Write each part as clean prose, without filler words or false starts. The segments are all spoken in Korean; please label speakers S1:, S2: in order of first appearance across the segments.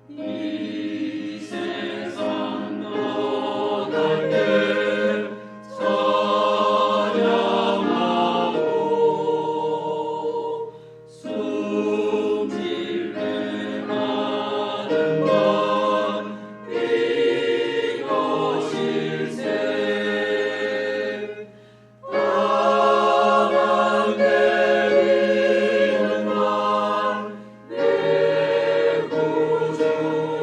S1: 이 세상 떠날 때 찬양하고 숨질 때 하는 건 이것일세. 다만 내리는 건 내 구주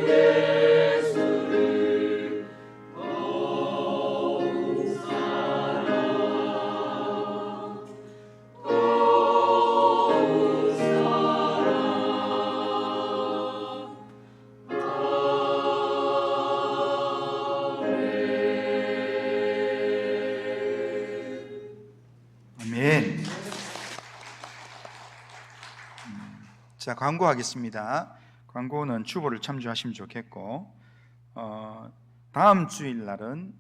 S1: 예수를 더욱 사랑, 더욱
S2: 아멘. 자, 광고하겠습니다. 광고는 주보를 참조하시면 좋겠고, 다음 주일 날은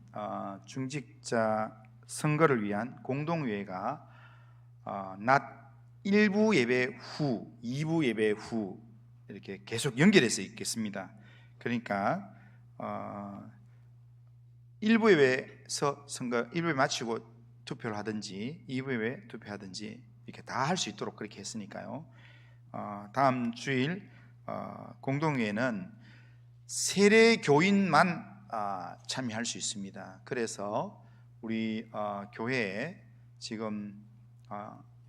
S2: 중직자 선거를 위한 공동회의가 낮 1부 예배 후, 2부 예배 후 이렇게 계속 연결해서 있겠습니다. 그러니까 1부 예배에서 선거 1부 마치고 투표를 하든지 2부 예배 투표하든지 이렇게 다 할 수 있도록 그렇게 했으니까요. 다음 주일 공동회의는 세례 교인만 참여할 수 있습니다. 그래서 우리 교회에 지금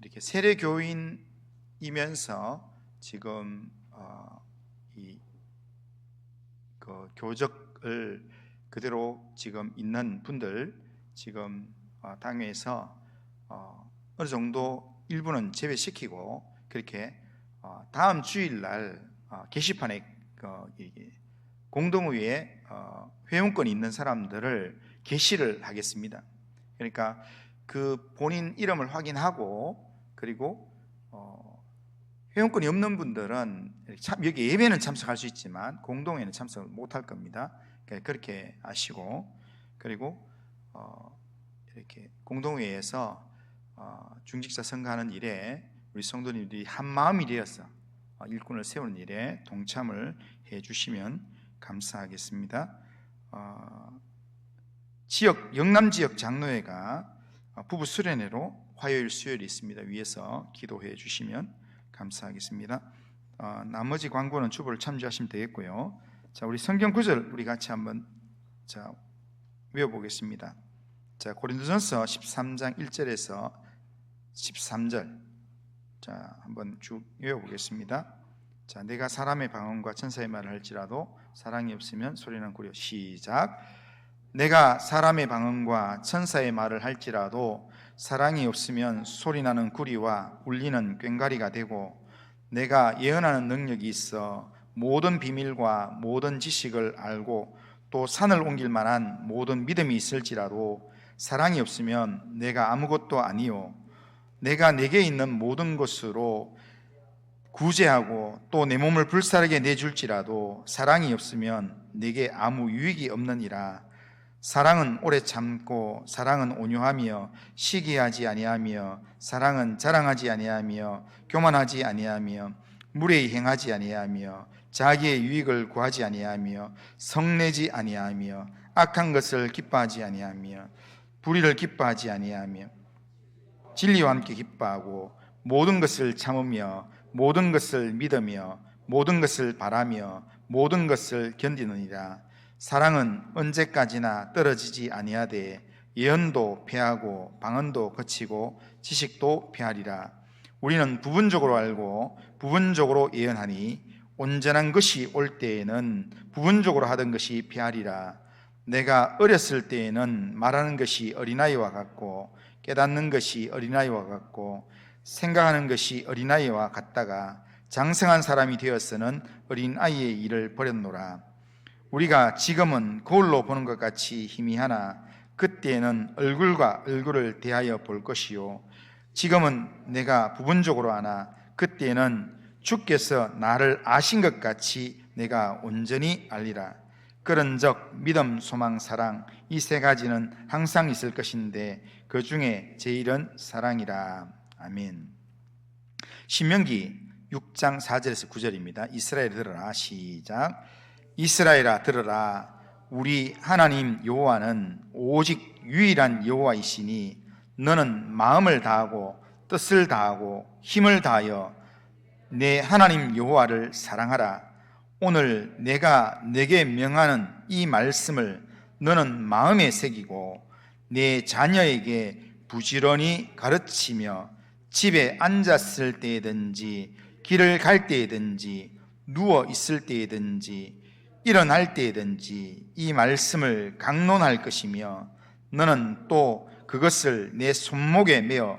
S2: 이렇게 세례 교인이면서 지금 그 교적을 그대로 지금 있는 분들 지금 당회에서 어느 정도 일부는 제외시키고 그렇게 다음 주일날 게시판에 공동회에 회원권이 있는 사람들을 게시를 하겠습니다. 그러니까 그 본인 이름을 확인하고 그리고 회원권이 없는 분들은 여기 예배는 참석할 수 있지만 공동회는 참석을 못할 겁니다. 그렇게 아시고, 그리고 이렇게 공동회에서 중직자 선거하는 일에 우리 성도님들이 한 마음이 되어서 일꾼을 세우는 일에 동참을 해 주시면 감사하겠습니다. 영남 지역 장로회가 부부 수련회로 화요일 수요일이 있습니다. 위에서 기도해 주시면 감사하겠습니다. 나머지 광고는 주보를 참조하시면 되겠고요. 자, 우리 성경 구절 우리 같이 한번 외워보겠습니다. 자, 고린도전서 13장 1절에서 13절 한번 쭉 외워보겠습니다. 자, 내가 사람의 방언과 천사의 말을 할지라도 사랑이 없으면 소리는 구려. 시작. 내가 사람의 방언과 천사의 말을 할지라도 사랑이 없으면 소리나는 구리와 울리는 꽹과리가 되고, 내가 예언하는 능력이 있어 모든 비밀과 모든 지식을 알고 또 산을 옮길 만한 모든 믿음이 있을지라도 사랑이 없으면 내가 아무것도 아니요, 내가 내게 있는 모든 것으로 구제하고 또 내 몸을 불사르게 내줄지라도 사랑이 없으면 내게 아무 유익이 없느니라. 사랑은 오래 참고 사랑은 온유하며 시기하지 아니하며 사랑은 자랑하지 아니하며 교만하지 아니하며 무례히 행하지 아니하며 자기의 유익을 구하지 아니하며 성내지 아니하며 악한 것을 기뻐하지 아니하며 불의를 기뻐하지 아니하며 진리와 함께 기뻐하고 모든 것을 참으며 모든 것을 믿으며 모든 것을 바라며 모든 것을 견디느니라. 사랑은 언제까지나 떨어지지 아니하되 예언도 패하고 방언도 거치고 지식도 패하리라. 우리는 부분적으로 알고 부분적으로 예언하니 온전한 것이 올 때에는 부분적으로 하던 것이 패하리라. 내가 어렸을 때에는 말하는 것이 어린아이와 같고 깨닫는 것이 어린아이와 같고 생각하는 것이 어린아이와 같다가 장성한 사람이 되어서는 어린아이의 일을 버렸노라. 우리가 지금은 거울로 보는 것 같이 희미하나 그때에는 얼굴과 얼굴을 대하여 볼 것이요, 지금은 내가 부분적으로 아나 그때에는 주께서 나를 아신 것 같이 내가 온전히 알리라. 그런즉 믿음, 소망, 사랑 이 세 가지는 항상 있을 것인데 그 중에 제일은 사랑이라. 아멘. 신명기 6장 4절에서 9절입니다. 이스라엘 들으라. 시작. 이스라엘아 들으라. 우리 하나님 여호와는 오직 유일한 여호와이시니 너는 마음을 다하고 뜻을 다하고 힘을 다하여 내 하나님 여호와를 사랑하라. 오늘 내가 내게 명하는 이 말씀을 너는 마음에 새기고 내 자녀에게 부지런히 가르치며 집에 앉았을 때든지 길을 갈 때든지 누워 있을 때든지 일어날 때든지 이 말씀을 강론할 것이며 너는 또 그것을 내 손목에 메어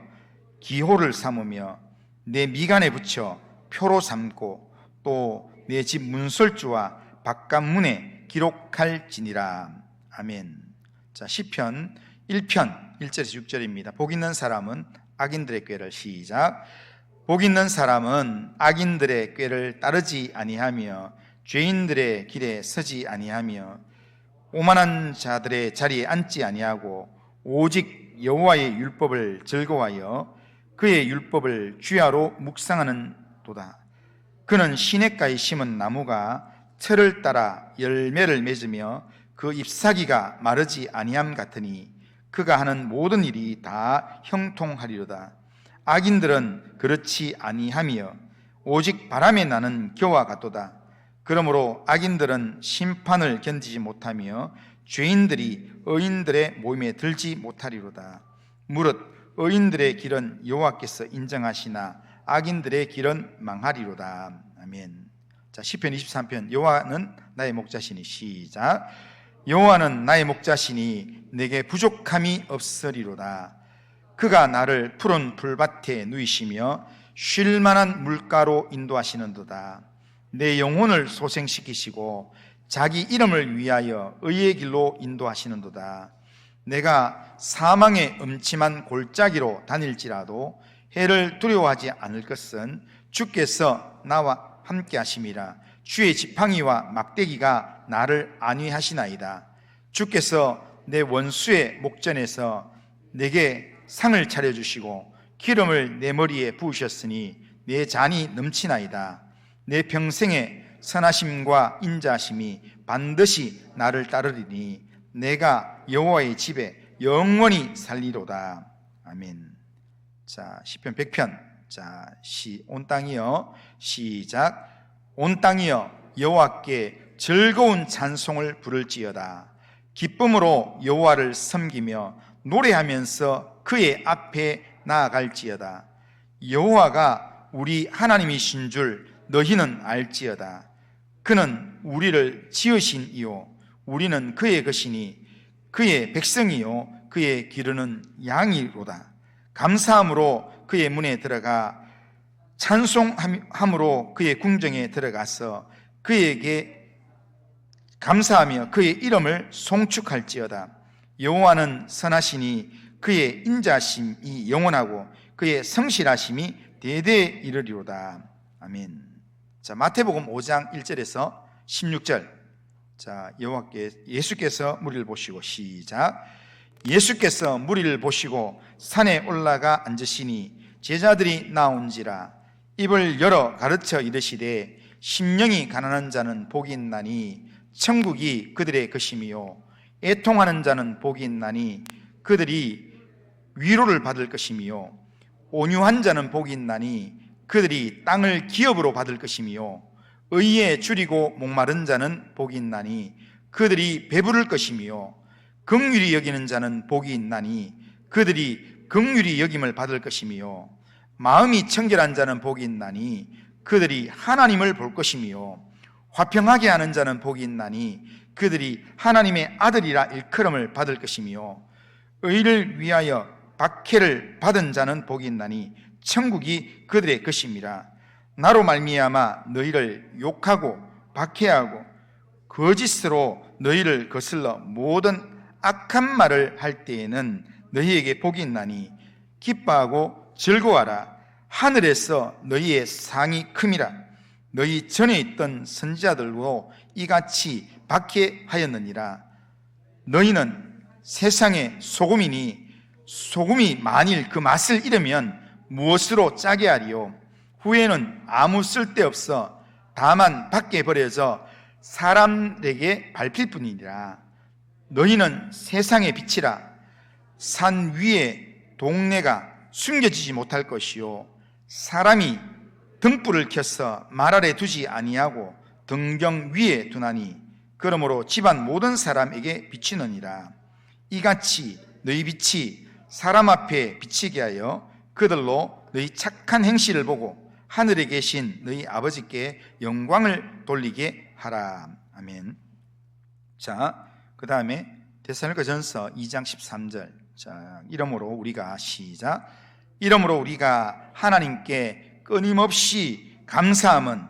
S2: 기호를 삼으며 내 미간에 붙여 표로 삼고 또 내 집 문설주와 바깥문에 기록할지니라. 아멘. 자, 시편 1편 1절에서 6절입니다. 복 있는 사람은 악인들의 꾀를 시작. 복 있는 사람은 악인들의 꾀를 따르지 아니하며 죄인들의 길에 서지 아니하며 오만한 자들의 자리에 앉지 아니하고 오직 여호와의 율법을 즐거워하여 그의 율법을 주야로 묵상하는 도다. 그는 시냇가에 심은 나무가 틀을 따라 열매를 맺으며 그 잎사귀가 마르지 아니함 같으니 그가 하는 모든 일이 다 형통하리로다. 악인들은 그렇지 아니하며 오직 바람에 나는 겨와 같도다. 그러므로 악인들은 심판을 견디지 못하며 죄인들이 의인들의 모임에 들지 못하리로다. 무릇 의인들의 길은 여호와께서 인정하시나 악인들의 길은 망하리로다. 아멘. 자, 시편 23편. 여호와는 나의 목자시니 시작. 여호와는 나의 목자시니 내게 부족함이 없으리로다. 그가 나를 푸른 풀밭에 누이시며 쉴 만한 물가로 인도하시는도다. 내 영혼을 소생시키시고 자기 이름을 위하여 의의 길로 인도하시는도다. 내가 사망의 음침한 골짜기로 다닐지라도 해를 두려워하지 않을 것은 주께서 나와 함께 하심이라. 주의 지팡이와 막대기가 나를 안위하시나이다. 주께서 내 원수의 목전에서 내게 상을 차려주시고 기름을 내 머리에 부으셨으니 내 잔이 넘치나이다. 내 평생의 선하심과 인자하심이 반드시 나를 따르리니 내가 여호와의 집에 영원히 살리로다. 아멘. 자, 시편 100편. 자, 온 땅이여 시작. 온 땅이여 여호와께 즐거운 찬송을 부를지어다. 기쁨으로 여호와를 섬기며 노래하면서 그의 앞에 나아갈지어다. 여호와가 우리 하나님이신 줄 너희는 알지어다. 그는 우리를 지으신 이요 우리는 그의 것이니 그의 백성이요 그의 기르는 양이로다. 감사함으로 그의 문에 들어가 찬송함으로 그의 궁정에 들어가서 그에게 감사하며 그의 이름을 송축할지어다. 여호와는 선하시니 그의 인자심이 영원하고 그의 성실하심이 대대에 이르리로다. 아멘. 자, 마태복음 5장 1절에서 16절. 자, 예수께서 무리를 보시고 시작. 예수께서 무리를 보시고 산에 올라가 앉으시니 제자들이 나온지라. 입을 열어 가르쳐 이르시되 심령이 가난한 자는 복이 있나니 천국이 그들의 것이며 애통하는 자는 복이 있나니 그들이 위로를 받을 것이며 온유한 자는 복이 있나니 그들이 땅을 기업으로 받을 것이며 의에 줄이고 목마른 자는 복이 있나니 그들이 배부를 것이며 긍휼히 여기는 자는 복이 있나니 그들이 긍휼히 여김을 받을 것이며 마음이 청결한 자는 복이 있나니 그들이 하나님을 볼 것이며 화평하게 하는 자는 복이 있나니 그들이 하나님의 아들이라 일컬음을 받을 것이며 의를 위하여 박해를 받은 자는 복이 있나니 천국이 그들의 것임이라. 나로 말미암아 너희를 욕하고 박해하고 거짓으로 너희를 거슬러 모든 악한 말을 할 때에는 너희에게 복이 있나니 기뻐하고 즐거워하라. 하늘에서 너희의 상이 큼이라. 너희 전에 있던 선지자들로 이같이 박해하였느니라. 너희는 세상의 소금이니 소금이 만일 그 맛을 잃으면 무엇으로 짜게 하리요? 후에는 아무 쓸데없어 다만 밖에 버려져 사람에게 밟힐 뿐이니라. 너희는 세상의 빛이라. 산 위에 동네가 숨겨지지 못할 것이요 사람이 등불을 켜서 말 아래 두지 아니하고 등경 위에 두나니 그러므로 집안 모든 사람에게 비치느니라. 이같이 너희 빛이 사람 앞에 비치게 하여 그들로 너희 착한 행실을 보고 하늘에 계신 너희 아버지께 영광을 돌리게 하라. 아멘. 자, 그 다음에 데살로니가전서 2장 13절. 자, 이러므로 우리가 시작. 이러므로 우리가 하나님께 끊임없이 감사함은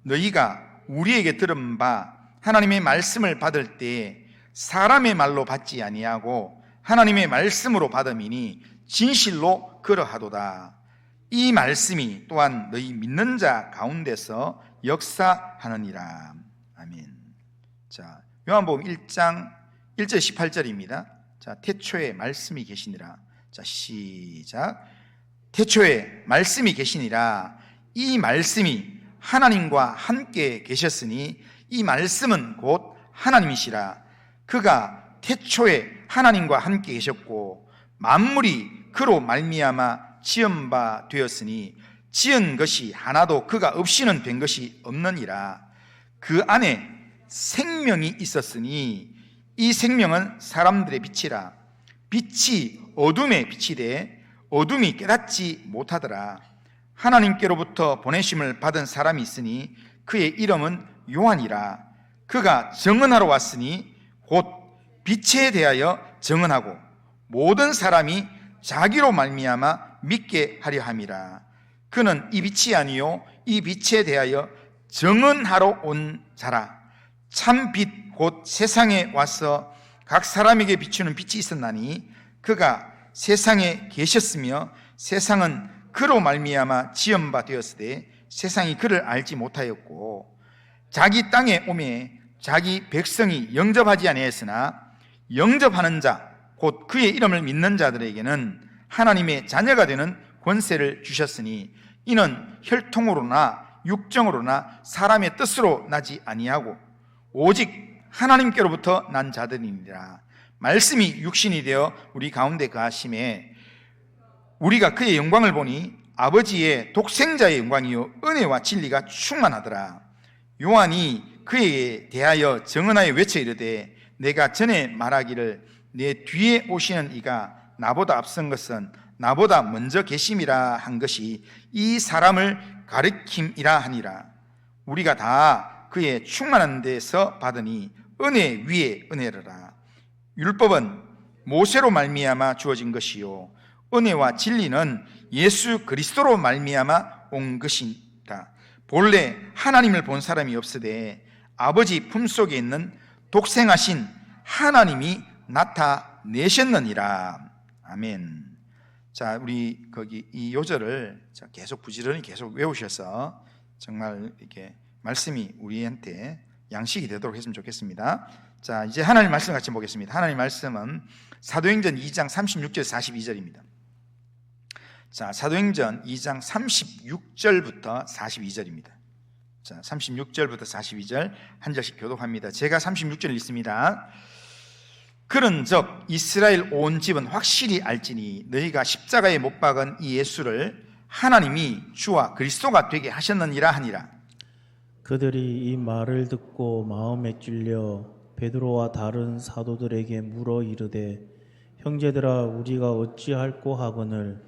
S2: 너희가 우리에게 들은 바 하나님의 말씀을 받을 때 사람의 말로 받지 아니하고 하나님의 말씀으로 받음이니 진실로 그러하도다. 이 말씀이 또한 너희 믿는 자 가운데서 역사하느니라. 아멘. 자, 요한복음 1장 1절 18절입니다. 자, 태초에 말씀이 계시니라. 자, 시작. 태초에 말씀이 계시니라. 이 말씀이 하나님과 함께 계셨으니 이 말씀은 곧 하나님이시라. 그가 태초에 하나님과 함께 계셨고 만물이 그로 말미암아 지은 바 되었으니 지은 것이 하나도 그가 없이는 된 것이 없느니라. 그 안에 생명이 있었으니 이 생명은 사람들의 빛이라. 빛이 어둠에 비치되 어둠이 깨닫지 못하더라. 하나님께로부터 보내심을 받은 사람이 있으니 그의 이름은 요한이라. 그가 증언하러 왔으니 곧 빛에 대하여 증언하고 모든 사람이 자기로 말미암아 믿게 하려 함이라. 그는 이 빛이 아니요 이 빛에 대하여 증언하러 온 자라. 참 빛 곧 세상에 와서 각 사람에게 비추는 빛이 있었나니 그가 세상에 계셨으며 세상은 그로 말미암아 지은 바 되었으되 세상이 그를 알지 못하였고 자기 땅에 오매 자기 백성이 영접하지 아니하였으나 영접하는 자 곧 그의 이름을 믿는 자들에게는 하나님의 자녀가 되는 권세를 주셨으니 이는 혈통으로나 육정으로나 사람의 뜻으로 나지 아니하고 오직 하나님께로부터 난 자들이니라. 말씀이 육신이 되어 우리 가운데 거하심에 우리가 그의 영광을 보니 아버지의 독생자의 영광이요 은혜와 진리가 충만하더라. 요한이 그에 대하여 증언하여 외쳐 이르되 내가 전에 말하기를 내 뒤에 오시는 이가 나보다 앞선 것은 나보다 먼저 계심이라 한 것이 이 사람을 가리킴이라 하니라. 우리가 다 그의 충만한 데서 받으니 은혜 위에 은혜라. 율법은 모세로 말미암아 주어진 것이요 은혜와 진리는 예수 그리스도로 말미암아 온 것이다. 본래 하나님을 본 사람이 없으되 아버지 품속에 있는 독생하신 하나님이 나타내셨느니라. 아멘. 자, 우리 거기 이 요절을 계속 부지런히 계속 외우셔서 정말 이렇게 말씀이 우리한테 양식이 되도록 했으면 좋겠습니다. 자, 이제 하나님 말씀 같이 보겠습니다. 하나님 말씀은 사도행전 2장 36절 42절입니다. 자, 사도행전 2장 36절부터 42절입니다. 자, 36절부터 42절 한 절씩 교독합니다. 제가 36절 읽습니다. 그런즉 이스라엘 온 집은 확실히 알지니 너희가 십자가에 못 박은 이 예수를 하나님이 주와 그리스도가 되게 하셨느니라 하니라.
S3: 그들이 이 말을 듣고 마음에 찔려 베드로와 다른 사도들에게 물어 이르되 형제들아 우리가 어찌할꼬 하거늘.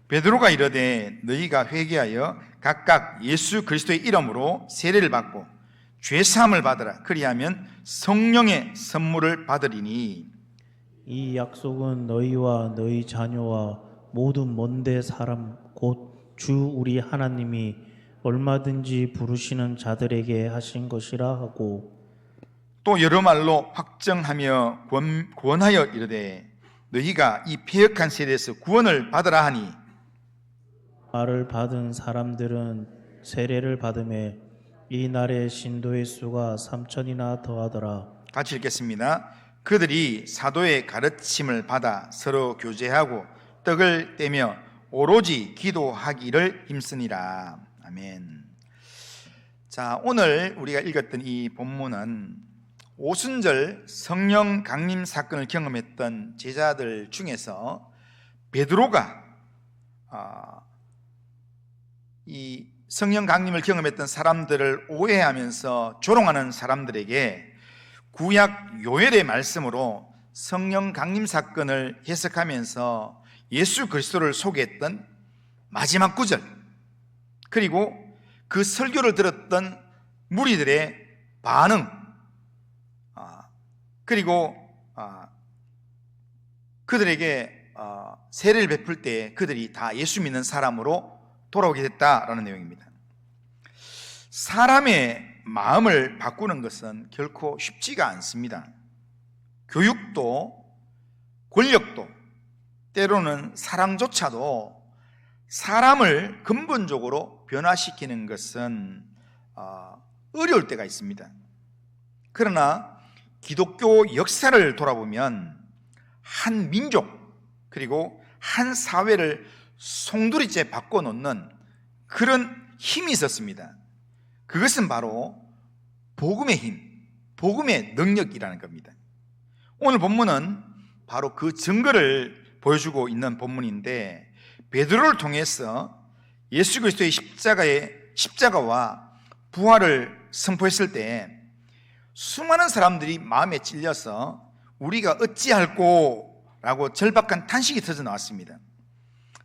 S2: 베드로가 이르되 너희가 회개하여 각각 예수 그리스도의 이름으로 세례를 받고 죄 사함을 받으라. 그리하면 성령의 선물을 받으리니
S3: 이 약속은 너희와 너희 자녀와 모든 먼데 사람 곧 주 우리 하나님이 얼마든지 부르시는 자들에게 하신 것이라 하고
S2: 또 여러 말로 확정하며 권하여 이르되 너희가 이 패역한 세대에서 구원을 받으라 하니
S3: 말을 받은 사람들은 세례를 받음에 이 날의 신도의 수가 3,000이나 더하더라.
S2: 같이 읽겠습니다. 그들이 사도의 가르침을 받아 서로 교제하고 떡을 떼며 오로지 기도하기를 힘쓰니라. 아멘. 자, 오늘 우리가 읽었던 이 본문은 오순절 성령 강림 사건을 경험했던 제자들 중에서 베드로가 이 성령 강림을 경험했던 사람들을 오해하면서 조롱하는 사람들에게 구약 요엘의 말씀으로 성령 강림 사건을 해석하면서 예수 그리스도를 소개했던 마지막 구절, 그리고 그 설교를 들었던 무리들의 반응, 그리고 그들에게 세례를 베풀 때 그들이 다 예수 믿는 사람으로 돌아오게 됐다라는 내용입니다. 사람의 마음을 바꾸는 것은 결코 쉽지가 않습니다. 교육도 권력도 때로는 사랑조차도 사람을 근본적으로 변화시키는 것은 어려울 때가 있습니다. 그러나 기독교 역사를 돌아보면 한 민족 그리고 한 사회를 송두리째 바꿔놓는 그런 힘이 있었습니다. 그것은 바로 복음의 힘, 복음의 능력이라는 겁니다. 오늘 본문은 바로 그 증거를 보여주고 있는 본문인데, 베드로를 통해서 예수 그리스도의 십자가와 부활을 선포했을 때 수많은 사람들이 마음에 찔려서 우리가 어찌할꼬 라고 절박한 탄식이 터져 나왔습니다.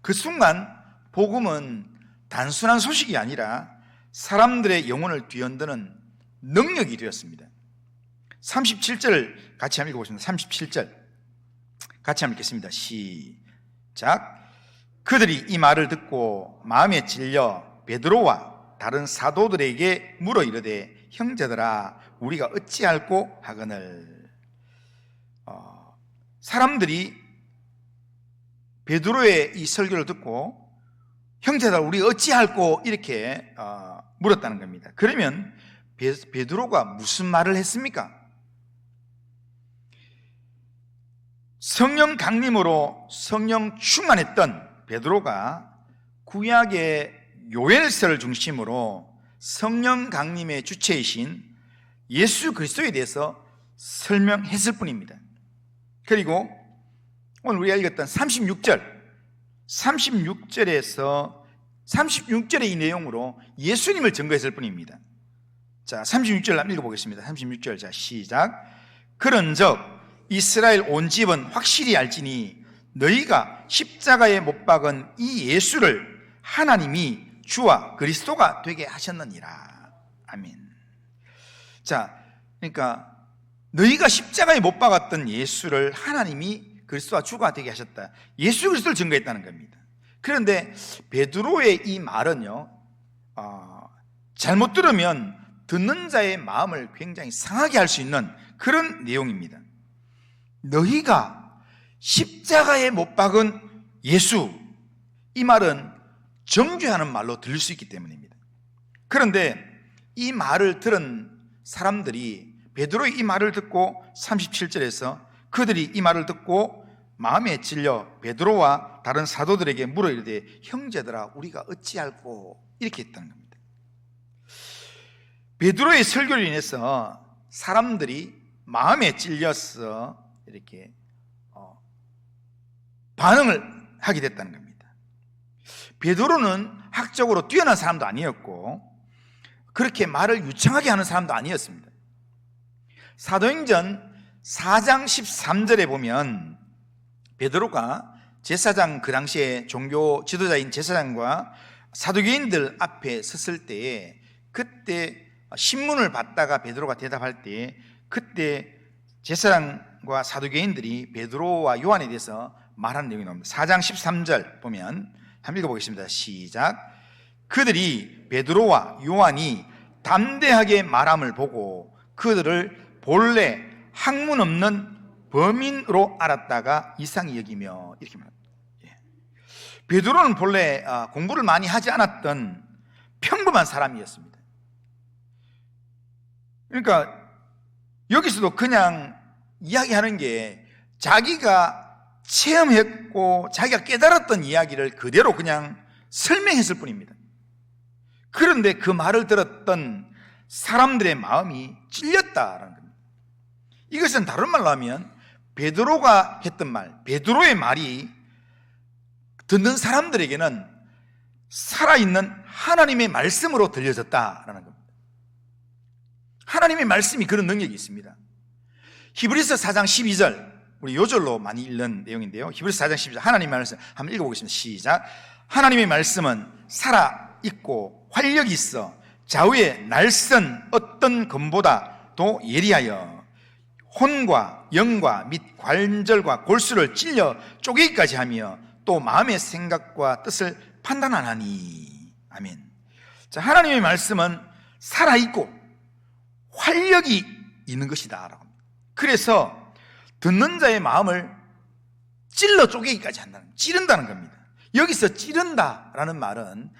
S2: 그 순간 복음은 단순한 소식이 아니라 사람들의 영혼을 뒤흔드는 능력이 되었습니다. 37절 같이 한번 읽어보겠습니다. 37절 같이 한번 읽겠습니다. 시작. 그들이 이 말을 듣고 마음에 찔려 베드로와 다른 사도들에게 물어 이르되 형제들아 우리가 어찌할꼬 하거늘. 사람들이 베드로의 이 설교를 듣고 형제들아 우리 어찌할꼬 이렇게 물었다는 겁니다. 그러면 베드로가 무슨 말을 했습니까? 성령 강림으로 성령 충만했던 베드로가 구약의 요엘서를 중심으로 성령 강림의 주체이신 예수 그리스도에 대해서 설명했을 뿐입니다. 그리고 오늘 우리가 읽었던 36절의 이 내용으로 예수님을 증거했을 뿐입니다. 자, 36절 한번 읽어보겠습니다. 36절 자 시작. 그런즉 이스라엘 온 집은 확실히 알지니 너희가 십자가에 못 박은 이 예수를 하나님이 주와 그리스도가 되게 하셨느니라. 아멘. 자, 그러니까 너희가 십자가에 못 박았던 예수를 하나님이 그리스도와 주가 되게 하셨다. 예수 그리스도를 증거했다는 겁니다. 그런데 베드로의 이 말은요, 잘못 들으면 듣는 자의 마음을 굉장히 상하게 할 수 있는 그런 내용입니다. 너희가 십자가에 못 박은 예수, 이 말은 정죄하는 말로 들릴 수 있기 때문입니다. 그런데 이 말을 들은 사람들이 베드로의 이 말을 듣고 37절에서 그들이 이 말을 듣고 마음에 찔려 베드로와 다른 사도들에게 물어 이르되 형제들아 우리가 어찌할꼬 이렇게 했다는 겁니다. 베드로의 설교로 인해서 사람들이 마음에 찔려서 이렇게 반응을 하게 됐다는 겁니다. 베드로는 학적으로 뛰어난 사람도 아니었고 그렇게 말을 유창하게 하는 사람도 아니었습니다. 사도행전 4장 13절에 보면 베드로가 제사장, 그 당시에 종교 지도자인 제사장과 사두개인들 앞에 섰을 때에 그때 신문을 받다가 베드로가 대답할 때 그때 제사장과 사두개인들이 베드로와 요한에 대해서 말하는 내용이 나옵니다. 4장 13절 보면 한번 읽어보겠습니다. 시작. 그들이 베드로와 요한이 담대하게 말함을 보고 그들을 본래 학문 없는 범인으로 알았다가 이상히 여기며 이렇게 말합니다. 베드로는 본래 공부를 많이 하지 않았던 평범한 사람이었습니다. 그러니까 여기서도 그냥 이야기하는 게 자기가 체험했고 자기가 깨달았던 이야기를 그대로 그냥 설명했을 뿐입니다. 그런데 그 말을 들었던 사람들의 마음이 찔렸다라는 겁니다. 이것은 다른 말로 하면 베드로가 했던 말, 베드로의 말이 듣는 사람들에게는 살아있는 하나님의 말씀으로 들려졌다라는 겁니다. 하나님의 말씀이 그런 능력이 있습니다. 히브리서 4장 12절, 우리 요절로 많이 읽는 내용인데요. 히브리서 4장 12절 하나님의 말씀 한번 읽어보겠습니다. 시작. 하나님의 말씀은 살아있고 활력이 있어 좌우에 날선 어떤 검보다도 예리하여 혼과 영과 및 관절과 골수를 찔려 쪼개기까지 하며 또 마음의 생각과 뜻을 판단하나니. 아멘. 자, 하나님의 말씀은 살아있고 활력이 있는 것이다. 그래서 듣는 자의 마음을 찔러 쪼개기까지 한다는, 찌른다는 겁니다. 여기서 찌른다라는 말은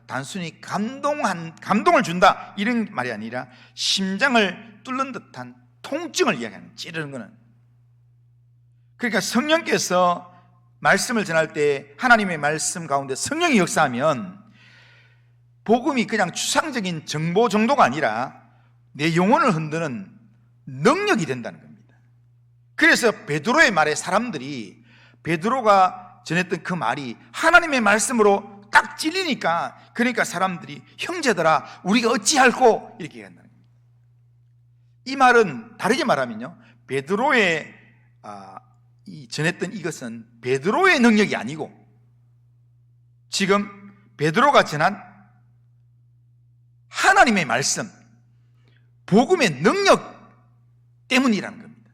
S2: 단순히 감동을 준다 이런 말이 아니라 심장을 뚫는 듯한 통증을 이야기하는, 찌르는 거는. 그러니까 성령께서 말씀을 전할 때 하나님의 말씀 가운데 성령이 역사하면 복음이 그냥 추상적인 정보 정도가 아니라 내 영혼을 흔드는 능력이 된다는 겁니다. 그래서 베드로의 말에 사람들이 베드로가 전했던 그 말이 하나님의 말씀으로 딱 찔리니까, 그러니까 사람들이 형제들아 우리가 어찌할꼬 이렇게 얘기한다는 겁니다. 이 말은 다르게 말하면요, 베드로의 이 전했던 이것은 베드로의 능력이 아니고 지금 베드로가 전한 하나님의 말씀, 복음의 능력 때문이라는 겁니다.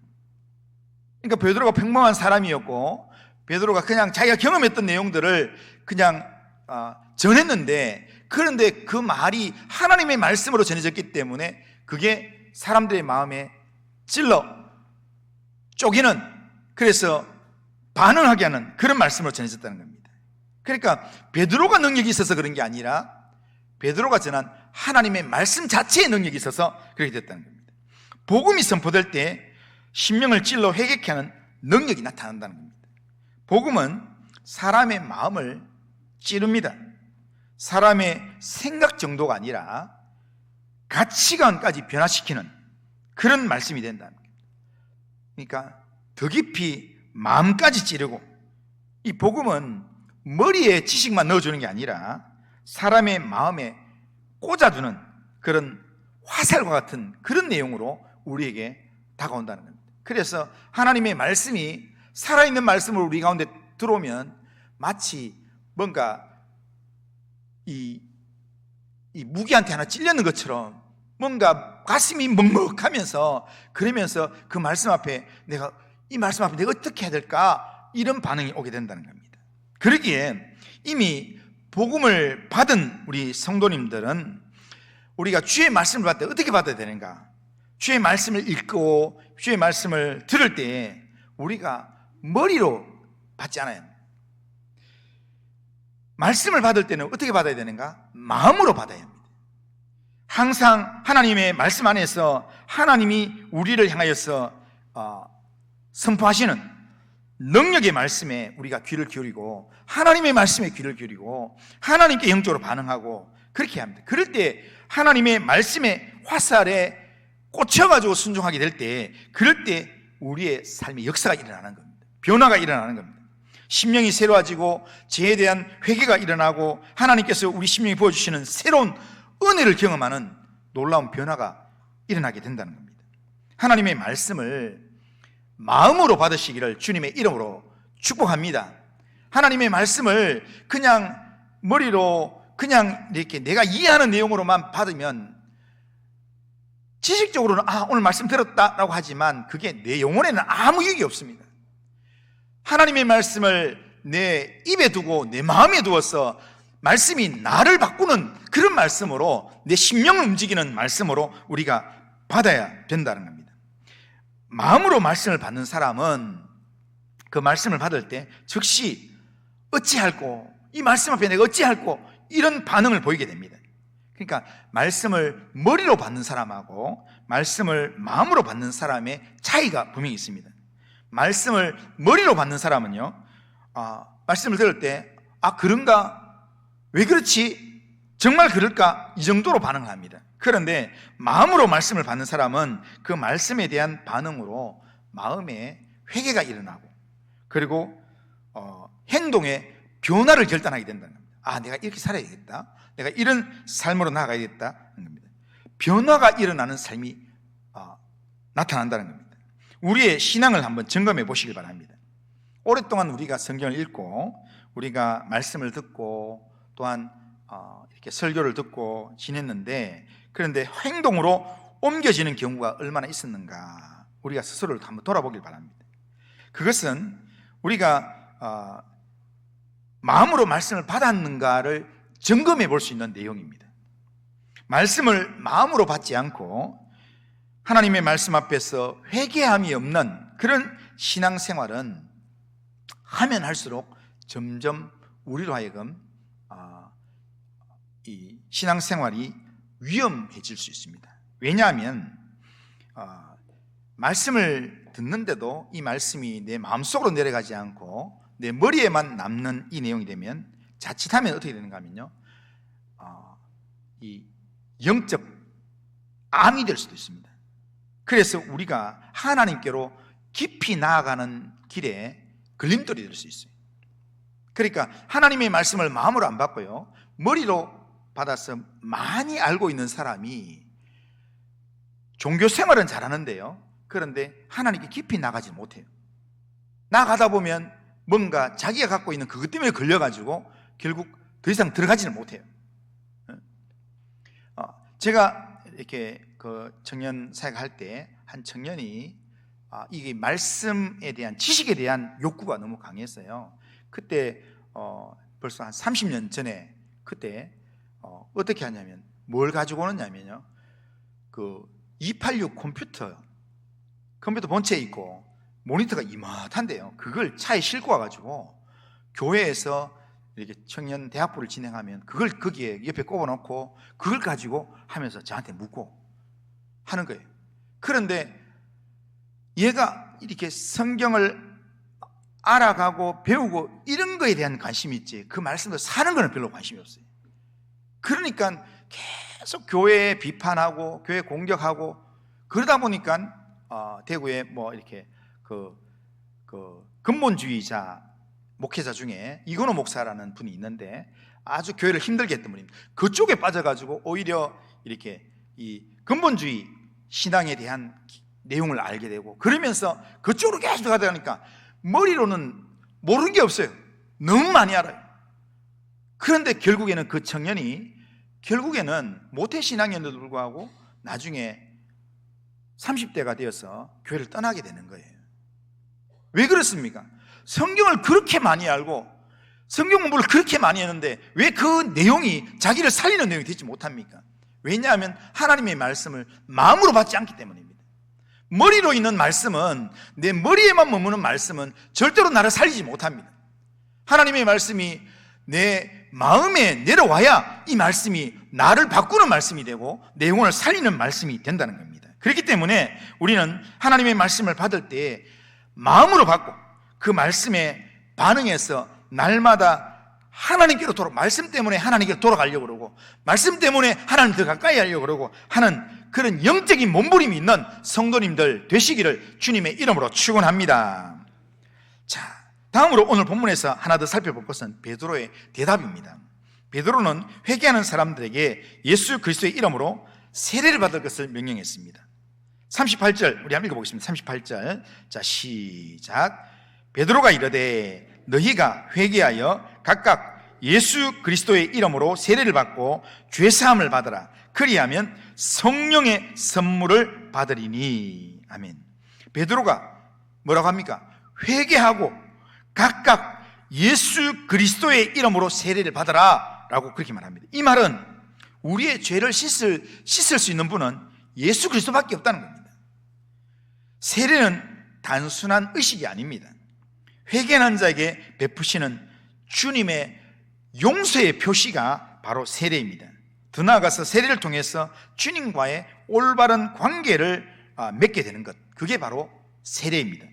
S2: 그러니까 베드로가 평범한 사람이었고 베드로가 그냥 자기가 경험했던 내용들을 그냥 전했는데, 그런데 그 말이 하나님의 말씀으로 전해졌기 때문에 그게 사람들의 마음에 찔러 쪼개는, 그래서 반응하게 하는 그런 말씀으로 전해졌다는 겁니다. 그러니까 베드로가 능력이 있어서 그런 게 아니라 베드로가 전한 하나님의 말씀 자체의 능력이 있어서 그렇게 됐다는 겁니다. 복음이 선포될 때 심령을 찔러 회개케 하는 능력이 나타난다는 겁니다. 복음은 사람의 마음을 찌릅니다. 사람의 생각 정도가 아니라 가치관까지 변화시키는 그런 말씀이 된다는 겁니다. 그러니까 더 깊이 마음까지 찌르고, 이 복음은 머리에 지식만 넣어주는 게 아니라 사람의 마음에 꽂아두는 그런 화살과 같은 그런 내용으로 우리에게 다가온다는 겁니다. 그래서 하나님의 말씀이 살아있는 말씀으로 우리 가운데 들어오면 마치 뭔가 이 무기한테 하나 찔렸는 것처럼 뭔가 가슴이 먹먹하면서, 그러면서 그 말씀 앞에 이 말씀 앞에 내가 어떻게 해야 될까, 이런 반응이 오게 된다는 겁니다. 그러기에 이미 복음을 받은 우리 성도님들은 우리가 주의 말씀을 받을 때 어떻게 받아야 되는가, 주의 말씀을 읽고 주의 말씀을 들을 때 우리가 머리로 받지 않아요. 말씀을 받을 때는 어떻게 받아야 되는가? 마음으로 받아야 합니다. 항상 하나님의 말씀 안에서 하나님이 우리를 향하여서 선포하시는 능력의 말씀에 우리가 귀를 기울이고, 하나님의 말씀에 귀를 기울이고 하나님께 영적으로 반응하고 그렇게 합니다. 그럴 때 하나님의 말씀의 화살에 꽂혀가지고 순종하게 될 때, 그럴 때 우리의 삶의 역사가 일어나는 겁니다. 변화가 일어나는 겁니다. 심령이 새로워지고 죄에 대한 회개가 일어나고 하나님께서 우리 심령에 부어주시는 새로운 은혜를 경험하는 놀라운 변화가 일어나게 된다는 겁니다. 하나님의 말씀을 마음으로 받으시기를 주님의 이름으로 축복합니다. 하나님의 말씀을 그냥 머리로 그냥 이렇게 내가 이해하는 내용으로만 받으면 지식적으로는 오늘 말씀 들었다라고 하지만 그게 내 영혼에는 아무 유익이 없습니다. 하나님의 말씀을 내 입에 두고 내 마음에 두어서 말씀이 나를 바꾸는 그런 말씀으로, 내 심령을 움직이는 말씀으로 우리가 받아야 된다는 겁니다. 마음으로 말씀을 받는 사람은 그 말씀을 받을 때 즉시 어찌할꼬, 이 말씀 앞에 내가 어찌할꼬, 이런 반응을 보이게 됩니다. 그러니까 말씀을 머리로 받는 사람하고 말씀을 마음으로 받는 사람의 차이가 분명히 있습니다. 말씀을 머리로 받는 사람은요, 말씀을 들을 때 그런가? 왜 그렇지? 정말 그럴까? 이 정도로 반응을 합니다. 그런데 마음으로 말씀을 받는 사람은 그 말씀에 대한 반응으로 마음에 회개가 일어나고, 그리고 행동에 변화를 결단하게 된다는 겁니다. 아, 내가 이렇게 살아야겠다, 내가 이런 삶으로 나아가야겠다 하는 겁니다. 변화가 일어나는 삶이 나타난다는 겁니다. 우리의 신앙을 한번 점검해 보시길 바랍니다. 오랫동안 우리가 성경을 읽고, 우리가 말씀을 듣고, 또한 이렇게 설교를 듣고 지냈는데, 그런데 행동으로 옮겨지는 경우가 얼마나 있었는가, 우리가 스스로를 한번 돌아보길 바랍니다. 그것은 우리가 마음으로 말씀을 받았는가를 점검해 볼 수 있는 내용입니다. 말씀을 마음으로 받지 않고 하나님의 말씀 앞에서 회개함이 없는 그런 신앙생활은 하면 할수록 점점 우리로 하여금 이 신앙생활이 위험해질 수 있습니다. 왜냐하면 말씀을 듣는데도 이 말씀이 내 마음속으로 내려가지 않고 내 머리에만 남는 이 내용이 되면 자칫하면 어떻게 되는가 하면요, 이 영적 암이 될 수도 있습니다. 그래서 우리가 하나님께로 깊이 나아가는 길에 걸림돌이 될 수 있어요. 그러니까 하나님의 말씀을 마음으로 안 받고요, 머리로 받아서 많이 알고 있는 사람이 종교 생활은 잘하는데요, 그런데 하나님께 깊이 나가지 못해요. 나가다 보면 뭔가 자기가 갖고 있는 그것 때문에 걸려가지고 결국 더 이상 들어가지는 못해요. 제가 이렇게 그 청년 사역할 때 한 청년이 이게 말씀에 대한, 지식에 대한 욕구가 너무 강했어요. 그때 벌써 한 30년 전에, 그때 어떻게 하냐면, 뭘 가지고 오느냐면요, 그 286 컴퓨터 본체에 있고 모니터가 이마탄데요, 그걸 차에 싣고 와가지고 교회에서 이렇게 청년 대학부를 진행하면 그걸 거기에 옆에 꼽아놓고 그걸 가지고 하면서 저한테 묻고 하는 거예요. 그런데 얘가 이렇게 성경을 알아가고 배우고 이런 거에 대한 관심이 있지, 그 말씀을 사는 거는 별로 관심이 없어요. 그러니까 계속 교회 비판하고 교회 공격하고, 그러다 보니까 대구에 뭐 이렇게 그 근본주의자 목회자 중에 이건호 목사라는 분이 있는데 아주 교회를 힘들게 했던 분입니다. 그쪽에 빠져가지고 오히려 이렇게 이 근본주의 신앙에 대한 내용을 알게 되고, 그러면서 그쪽으로 계속 가다 보니까 머리로는 모르는 게 없어요. 너무 많이 알아요. 그런데 결국에는 그 청년이 모태신앙이었는데도 불구하고 나중에 30대가 되어서 교회를 떠나게 되는 거예요. 왜 그렇습니까? 성경을 그렇게 많이 알고 성경 공부를 그렇게 많이 했는데 왜 그 내용이 자기를 살리는 내용이 되지 못합니까? 왜냐하면 하나님의 말씀을 마음으로 받지 않기 때문입니다. 머리로 있는 말씀은, 내 머리에만 머무는 말씀은 절대로 나를 살리지 못합니다. 하나님의 말씀이 내 마음에 내려와야 이 말씀이 나를 바꾸는 말씀이 되고 내 영혼을 살리는 말씀이 된다는 겁니다. 그렇기 때문에 우리는 하나님의 말씀을 받을 때 마음으로 받고 그 말씀에 반응해서 날마다 하나님께로 말씀 때문에 하나님께로 돌아가려고 그러고, 말씀 때문에 하나님 더 가까이 하려고 그러고 하는 그런 영적인 몸부림이 있는 성도님들 되시기를 주님의 이름으로 축원합니다. 자, 다음으로 오늘 본문에서 하나 더 살펴볼 것은 베드로의 대답입니다. 베드로는 회개하는 사람들에게 예수 그리스도의 이름으로 세례를 받을 것을 명령했습니다. 38절 우리 한번 읽어보겠습니다. 38절, 자 시작. 베드로가 이르되 너희가 회개하여 각각 예수 그리스도의 이름으로 세례를 받고 죄사함을 받으라. 그리하면 성령의 선물을 받으리니. 아멘. 베드로가 뭐라고 합니까? 회개하고 각각 예수 그리스도의 이름으로 세례를 받으라 라고 그렇게 말합니다. 이 말은 우리의 죄를 씻을 수 있는 분은 예수 그리스도밖에 없다는 겁니다. 세례는 단순한 의식이 아닙니다. 회개하는 자에게 베푸시는 주님의 용서의 표시가 바로 세례입니다. 더 나아가서 세례를 통해서 주님과의 올바른 관계를 맺게 되는 것, 그게 바로 세례입니다.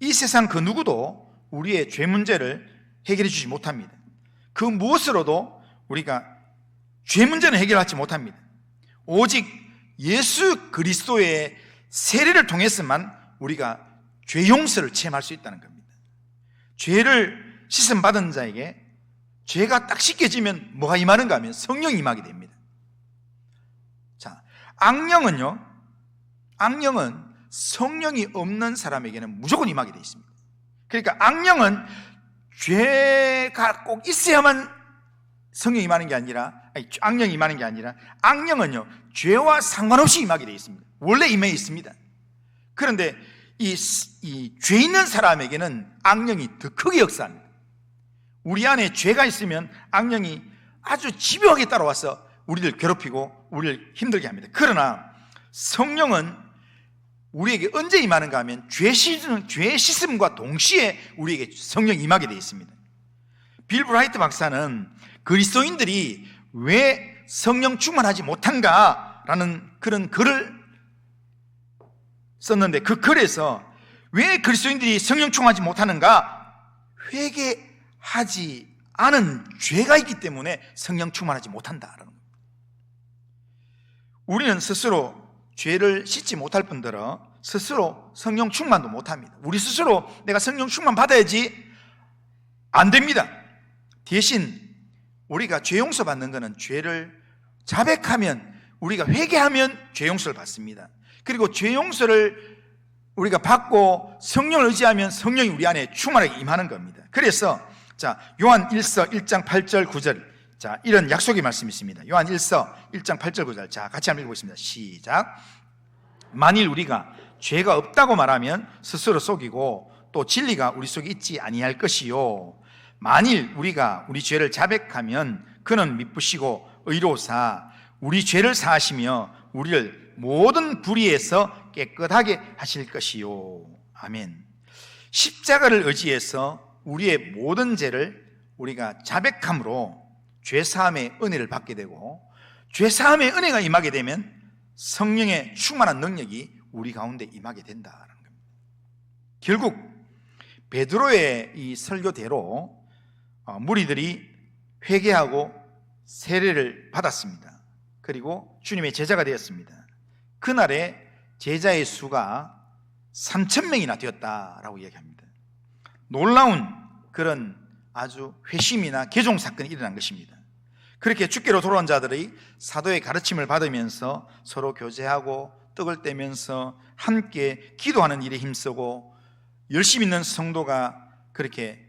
S2: 이 세상 그 누구도 우리의 죄 문제를 해결해 주지 못합니다. 그 무엇으로도 우리가 죄 문제는 해결하지 못합니다. 오직 예수 그리스도의 세례를 통해서만 우리가 죄 용서를 체험할 수 있다는 겁니다. 죄를 씻음 받은 자에게 죄가 딱 씻겨지면 뭐가 임하는가 하면 성령이 임하게 됩니다. 자, 악령은 성령이 없는 사람에게는 무조건 임하게 되어 있습니다. 그러니까 악령은 죄가 꼭 있어야만 성령이 임하는 게 아니라, 악령이 임하는 게 아니라, 악령은요, 죄와 상관없이 임하게 되어 있습니다. 원래 임해 있습니다. 그런데 이 죄 있는 사람에게는 악령이 더 크게 역사합니다. 우리 안에 죄가 있으면 악령이 아주 집요하게 따라와서 우리를 괴롭히고 우리를 힘들게 합니다. 그러나 성령은 우리에게 언제 임하는가 하면 죄 씻음과 동시에 우리에게 성령이 임하게 되어 있습니다. 빌 브라이트 박사는 그리스도인들이 왜 성령 충만하지 못한가라는 그런 글을 썼는데, 그 글에서 왜 그리스도인들이 성령 충만하지 못하는가? 회개하지 않은 죄가 있기 때문에 성령 충만하지 못한다라는 겁니다. 우리는 스스로 죄를 씻지 못할 뿐더러 스스로 성령 충만도 못합니다. 우리 스스로 내가 성령 충만 받아야지 안 됩니다. 대신 우리가 죄 용서 받는 것은 죄를 자백하면, 우리가 회개하면 죄 용서를 받습니다. 그리고 죄 용서를 우리가 받고 성령을 의지하면 성령이 우리 안에 충만하게 임하는 겁니다. 그래서 자, 요한 1서 1장 8절 9절, 자, 이런 약속의 말씀이 있습니다. 요한 1서 1장 8절 9절, 자, 같이 한번 읽어보겠습니다. 시작. 만일 우리가 죄가 없다고 말하면 스스로 속이고 또 진리가 우리 속에 있지 아니할 것이요, 만일 우리가 우리 죄를 자백하면 그는 미쁘시고 의로우사 우리 죄를 사하시며 우리를 모든 불의에서 깨끗하게 하실 것이요. 아멘. 십자가를 의지해서 우리의 모든 죄를 우리가 자백함으로 죄사함의 은혜를 받게 되고, 죄사함의 은혜가 임하게 되면 성령의 충만한 능력이 우리 가운데 임하게 된다는 겁니다. 결국 베드로의 이 설교대로 무리들이 회개하고 세례를 받았습니다. 그리고 주님의 제자가 되었습니다. 그날에 제자의 수가 3,000명이나 되었다라고 이야기합니다. 놀라운 그런 아주 회심이나 개종 사건이 일어난 것입니다. 그렇게 주께로 돌아온 자들이 사도의 가르침을 받으면서 서로 교제하고 떡을 떼면서 함께 기도하는 일에 힘쓰고, 열심 있는 성도가 그렇게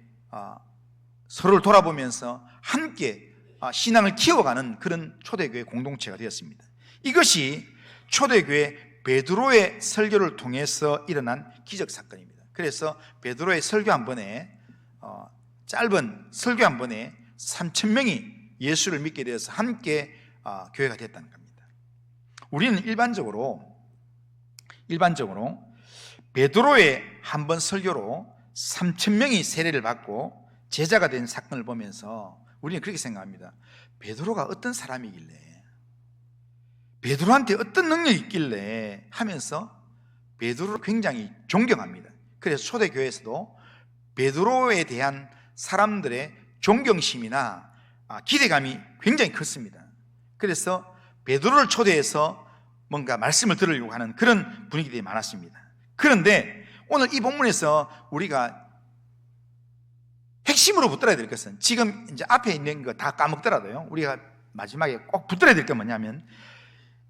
S2: 서로를 돌아보면서 함께 신앙을 키워가는 그런 초대교회 공동체가 되었습니다. 이것이 초대교회 베드로의 설교를 통해서 일어난 기적사건입니다. 그래서 베드로의 설교 한 번에, 짧은 설교 한 번에 3,000명이 예수를 믿게 되어서 함께 교회가 됐다는 겁니다. 우리는 일반적으로 베드로의 한 번 설교로 3,000명이 세례를 받고 제자가 된 사건을 보면서 우리는 그렇게 생각합니다. 베드로가 어떤 사람이길래, 베드로한테 어떤 능력이 있길래 하면서 베드로를 굉장히 존경합니다. 그래서 초대교회에서도 베드로에 대한 사람들의 존경심이나 기대감이 굉장히 컸습니다. 그래서 베드로를 초대해서 뭔가 말씀을 들으려고 하는 그런 분위기들이 많았습니다. 그런데 오늘 이 본문에서 우리가 핵심으로 붙들어야 될 것은, 지금 이제 앞에 있는 거 다 까먹더라도요, 우리가 마지막에 꼭 붙들어야 될 건 뭐냐면,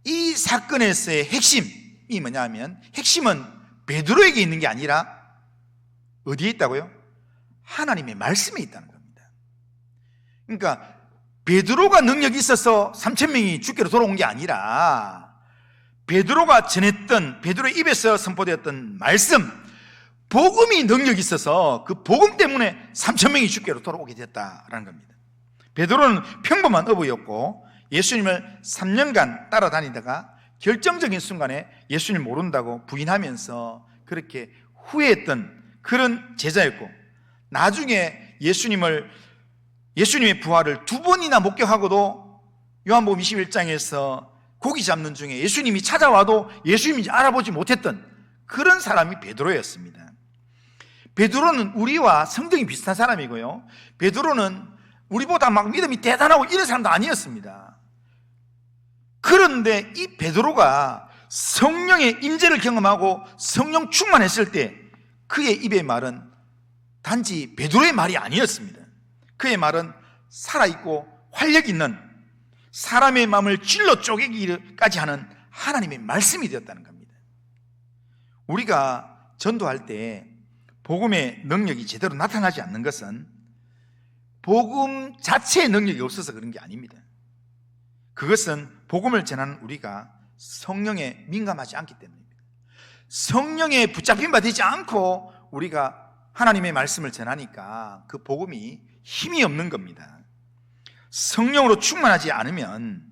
S2: 이 사건에서의 핵심이 뭐냐면, 핵심은 베드로에게 있는 게 아니라 어디에 있다고요? 하나님의 말씀에 있다는 겁니다. 그러니까 베드로가 능력이 있어서 3,000명이 주께로 돌아온 게 아니라, 베드로가 전했던, 베드로의 입에서 선포되었던 말씀, 복음이 능력이 있어서 그 복음 때문에 3,000명이 주께로 돌아오게 됐다라는 겁니다. 베드로는 평범한 어부였고 예수님을 3년간 따라다니다가 결정적인 순간에 예수님 모른다고 부인하면서 그렇게 후회했던 그런 제자였고, 나중에 예수님의 부활을 2번이나 목격하고도 요한복음 21장에서 고기 잡는 중에 예수님이 찾아와도 예수님인지 알아보지 못했던 그런 사람이 베드로였습니다. 베드로는 우리와 성격이 비슷한 사람이고요, 베드로는 우리보다 막 믿음이 대단하고 이런 사람도 아니었습니다. 그런데 이 베드로가 성령의 임재를 경험하고 성령 충만했을 때 그의 입의 말은 단지 베드로의 말이 아니었습니다. 그의 말은 살아있고 활력 있는, 사람의 마음을 찔러 쪼개기까지 하는 하나님의 말씀이 되었다는 겁니다. 우리가 전도할 때 복음의 능력이 제대로 나타나지 않는 것은 복음 자체의 능력이 없어서 그런 게 아닙니다. 그것은 복음을 전하는 우리가 성령에 민감하지 않기 때문입니다. 성령에 붙잡힌 바 되지 않고 우리가 하나님의 말씀을 전하니까 그 복음이 힘이 없는 겁니다. 성령으로 충만하지 않으면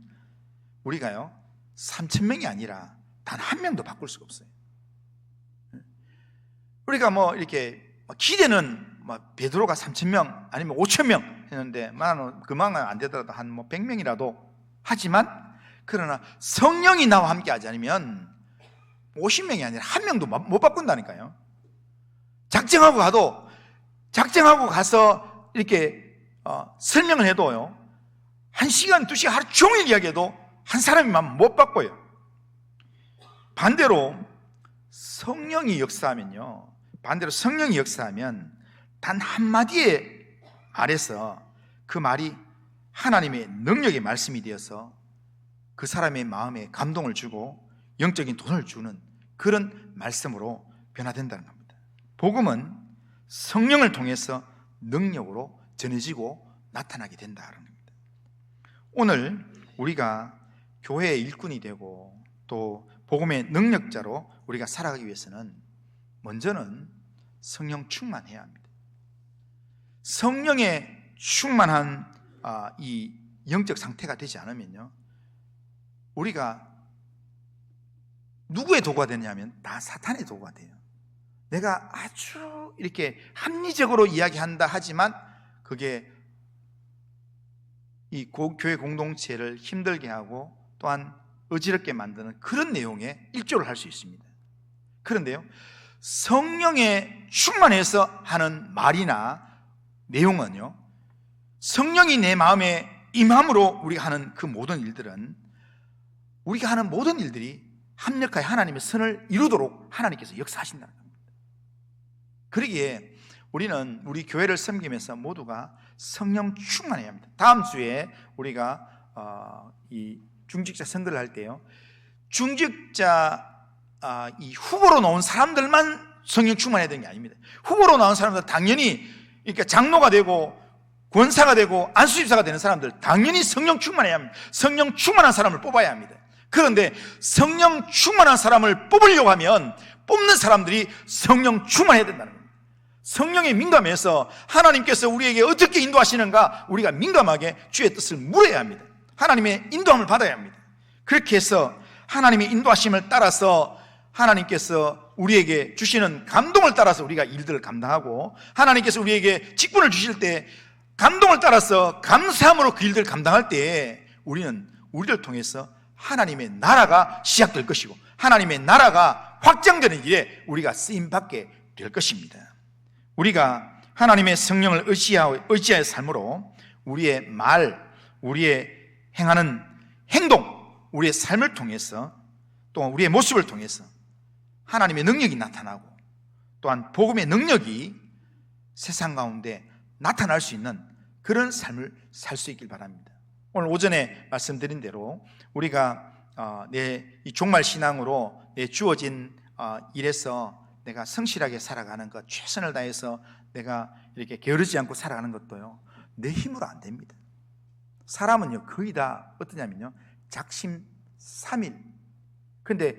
S2: 우리가요 3,000명이 아니라 단 한 명도 바꿀 수가 없어요. 우리가 뭐 이렇게 기대는 베드로가 3,000명 아니면 5,000명 했는데 그만은 안 되더라도 한 100명이라도 하지만, 그러나 성령이 나와 함께 하지 않으면 50명이 아니라 한 명도 못 바꾼다니까요. 작정하고 가서 이렇게 설명을 해도요 1시간, 2시간, 하루 종일 이야기해도 한 사람이만 못 바꿔요. 반대로 성령이 역사하면 단 한마디의 말에서 그 말이 하나님의 능력의 말씀이 되어서 그 사람의 마음에 감동을 주고 영적인 돈을 주는 그런 말씀으로 변화된다는 겁니다. 복음은 성령을 통해서 능력으로 전해지고 나타나게 된다는 겁니다. 오늘 우리가 교회의 일꾼이 되고 또 복음의 능력자로 우리가 살아가기 위해서는 먼저는 성령 충만해야 합니다. 성령에 충만한 이 영적 상태가 되지 않으면요 우리가 누구의 도구가 되냐면 다 사탄의 도구가 돼요. 내가 아주 이렇게 합리적으로 이야기한다 하지만 그게 이 교회 공동체를 힘들게 하고 또한 어지럽게 만드는 그런 내용에 일조를 할 수 있습니다. 그런데요 성령에 충만해서 하는 말이나 내용은요 성령이 내 마음에 임함으로 우리가 하는 그 모든 일들은, 우리가 하는 모든 일들이 합력하여 하나님의 선을 이루도록 하나님께서 역사하신다는 겁니다. 그러기에 우리는 우리 교회를 섬기면서 모두가 성령 충만해야 합니다. 다음 주에 우리가 이 중직자 선거를 할 때요 중직자 이 후보로 나온 사람들만 성령 충만해야 되는 게 아닙니다. 후보로 나온 사람들 당연히 그러니까 장로가 되고 권사가 되고 안수집사가 되는 사람들 당연히 성령 충만해야 합니다. 성령 충만한 사람을 뽑아야 합니다. 그런데 성령 충만한 사람을 뽑으려고 하면 뽑는 사람들이 성령 충만해야 된다는 겁니다. 성령에 민감해서 하나님께서 우리에게 어떻게 인도하시는가 우리가 민감하게 주의 뜻을 물어야 합니다. 하나님의 인도함을 받아야 합니다. 그렇게 해서 하나님의 인도하심을 따라서 하나님께서 우리에게 주시는 감동을 따라서 우리가 일들을 감당하고, 하나님께서 우리에게 직분을 주실 때 감동을 따라서 감사함으로 그 일들을 감당할 때 우리는 우리를 통해서 하나님의 나라가 시작될 것이고 하나님의 나라가 확장되는 일에 우리가 쓰임받게 될 것입니다. 우리가 하나님의 성령을 의지하여 삶으로 우리의 말, 우리의 행하는 행동, 우리의 삶을 통해서 또한 우리의 모습을 통해서 하나님의 능력이 나타나고 또한 복음의 능력이 세상 가운데 나타날 수 있는 그런 삶을 살 수 있길 바랍니다. 오늘 오전에 말씀드린 대로 우리가 내 이 종말 신앙으로 내 주어진 일에서 내가 성실하게 살아가는 것, 최선을 다해서 내가 이렇게 게으르지 않고 살아가는 것도요 내 힘으로 안 됩니다. 사람은요 거의 다 어떠냐면요 작심삼일. 그런데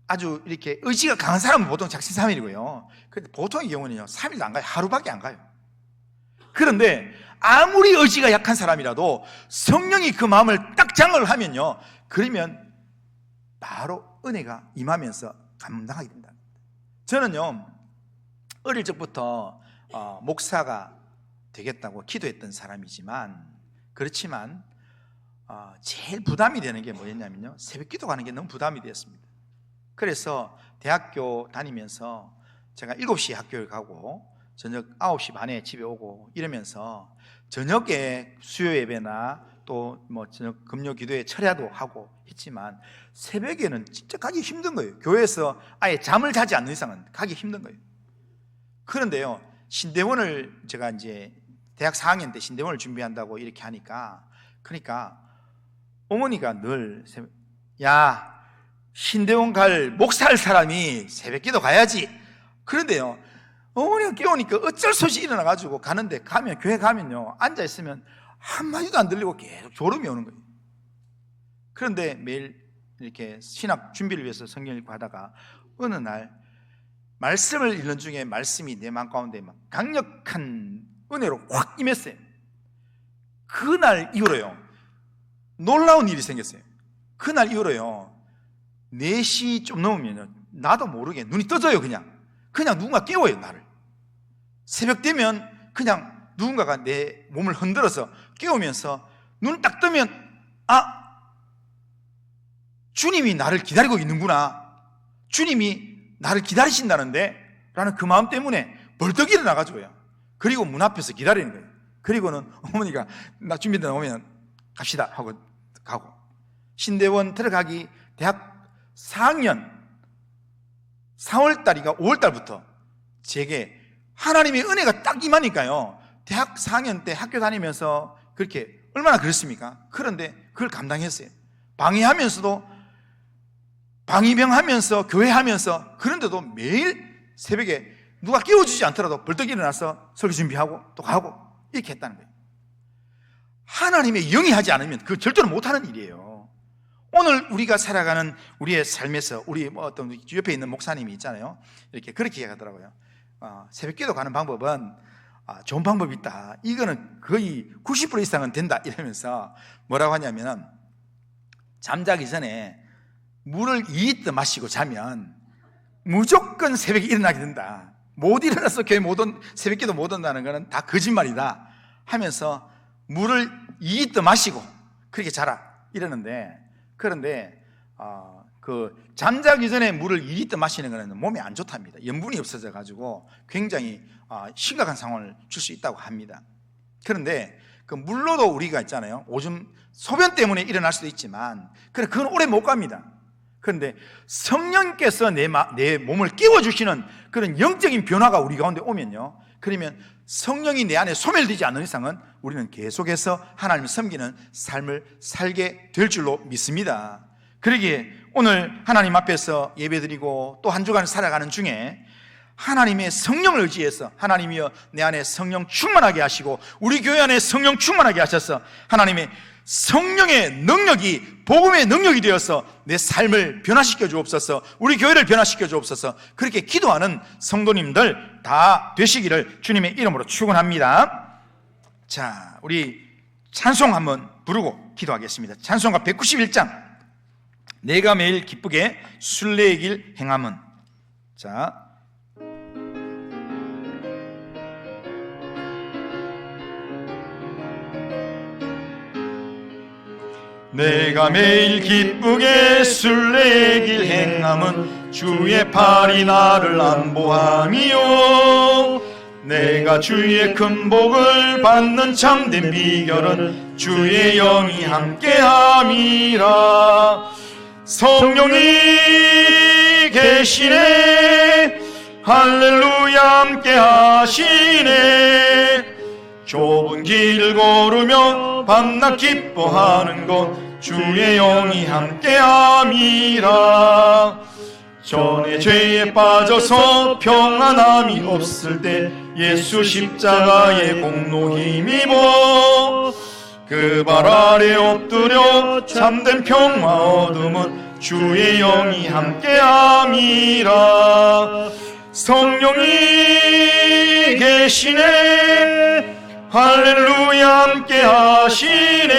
S2: 아주 이렇게 의지가 강한 사람은 보통 작심삼일이고요. 그런데 보통의 경우는요 3일도 안 가요. 하루밖에 안 가요. 그런데 아무리 의지가 약한 사람이라도 성령이 그 마음을 딱 장을 하면요 그러면 바로 은혜가 임하면서 감당하게 된다. 저는요 어릴 적부터 목사가 되겠다고 기도했던 사람이지만, 그렇지만 제일 부담이 되는 게 뭐였냐면요 새벽 기도 가는 게 너무 부담이 되었습니다. 그래서 대학교 다니면서 제가 7시에 학교를 가고 저녁 9시 반에 집에 오고 이러면서 저녁에 수요 예배나 또 뭐 금요 기도에 철야도 하고 했지만 새벽에는 진짜 가기 힘든 거예요. 교회에서 아예 잠을 자지 않는 이상은 가기 힘든 거예요. 그런데요, 신대원을 제가 이제 대학 4학년 때 신대원을 준비한다고 이렇게 하니까, 그러니까 어머니가 늘 야, 신대원 갈 목사할 사람이 새벽기도 가야지. 그런데요, 어머니가 깨우니까 어쩔 수 없이 일어나가지고 가는데, 교회 가면요, 앉아있으면 한마디도 안 들리고 계속 졸음이 오는 거예요. 그런데 매일 이렇게 신학 준비를 위해서 성경 읽고 하다가 어느 날 말씀을 읽는 중에 말씀이 내 마음 가운데 막 강력한 은혜로 확 임했어요. 그날 이후로요, 놀라운 일이 생겼어요. 그날 이후로요, 4시 좀 넘으면 나도 모르게 눈이 떠져요. 그냥 누군가 깨워요, 나를. 새벽 되면 그냥 누군가가 내 몸을 흔들어서 깨우면서 눈을 딱 뜨면, 아, 주님이 나를 기다리고 있는구나, 주님이 나를 기다리신다는데 라는 그 마음 때문에 벌떡 일어나가지고요, 그리고 문 앞에서 기다리는 거예요. 그리고는 어머니가 나 준비되다 오면 갑시다 하고 가고, 신대원 들어가기 대학 4학년 4월달인가 5월달부터 제게 하나님의 은혜가 딱 임하니까요, 대학 4학년 때 학교 다니면서 그렇게 얼마나 그랬습니까? 그런데 그걸 감당했어요. 방해하면서도, 방위병하면서, 교회하면서, 그런데도 매일 새벽에 누가 깨워주지 않더라도 벌떡 일어나서 설교 준비하고 또 가고 이렇게 했다는 거예요. 하나님의 영이 하지 않으면 그 절대로 못하는 일이에요. 오늘 우리가 살아가는 우리의 삶에서 우리 어떤 옆에 있는 목사님이 있잖아요, 이렇게 그렇게 얘기하더라고요. 새벽기도 가는 방법은 좋은 방법이 있다, 이거는 거의 90% 이상은 된다 이러면서 뭐라고 하냐면, 잠자기 전에 물을 2리터 마시고 자면 무조건 새벽에 일어나게 된다. 못 일어나서 교회 새벽기도 못 온다는 거는 다 거짓말이다 하면서 물을 2리터 마시고 그렇게 자라 이러는데, 그런데 그 잠자기 전에 물을 2리터 마시는 거는 몸에 안 좋답니다. 염분이 없어져 가지고 굉장히 심각한 상황을 줄 수 있다고 합니다. 그런데 그 물로도 우리가 있잖아요, 오줌 소변 때문에 일어날 수도 있지만 그건 오래 못 갑니다. 그런데 성령께서 내 몸을 깨워주시는 그런 영적인 변화가 우리 가운데 오면요, 그러면 성령이 내 안에 소멸되지 않는 이상은 우리는 계속해서 하나님을 섬기는 삶을 살게 될 줄로 믿습니다. 그러기에 오늘 하나님 앞에서 예배드리고 또 한 주간 살아가는 중에 하나님의 성령을 의지해서, 하나님이여 내 안에 성령 충만하게 하시고 우리 교회 안에 성령 충만하게 하셔서 하나님의 성령의 능력이 복음의 능력이 되어서 내 삶을 변화시켜 주옵소서, 우리 교회를 변화시켜 주옵소서, 그렇게 기도하는 성도님들 다 되시기를 주님의 이름으로 축원합니다. 자, 우리 찬송 한번 부르고 기도하겠습니다. 찬송가 191장, 내가 매일 기쁘게 순례의 길 행함은. 자, 내가 매일 기쁘게 순례의 길 행함은 주의 팔이 나를 안보함이요, 내가 주의 큰 복을 받는 참된 비결은 주의 영이 함께함이라. 성령이 계시네, 할렐루야 함께하시네. 좁은 길 걸으며 밤낮 기뻐하는 것 주의 영이 함께함이라. 전에 죄에 빠져서 평안함이 없을 때 예수 십자가의 공로 힘입어 그 발 아래 엎드려 참된 평화 얻음은 주의 영이 함께함이라. 성령이 계시네, 할렐루야 함께하시네.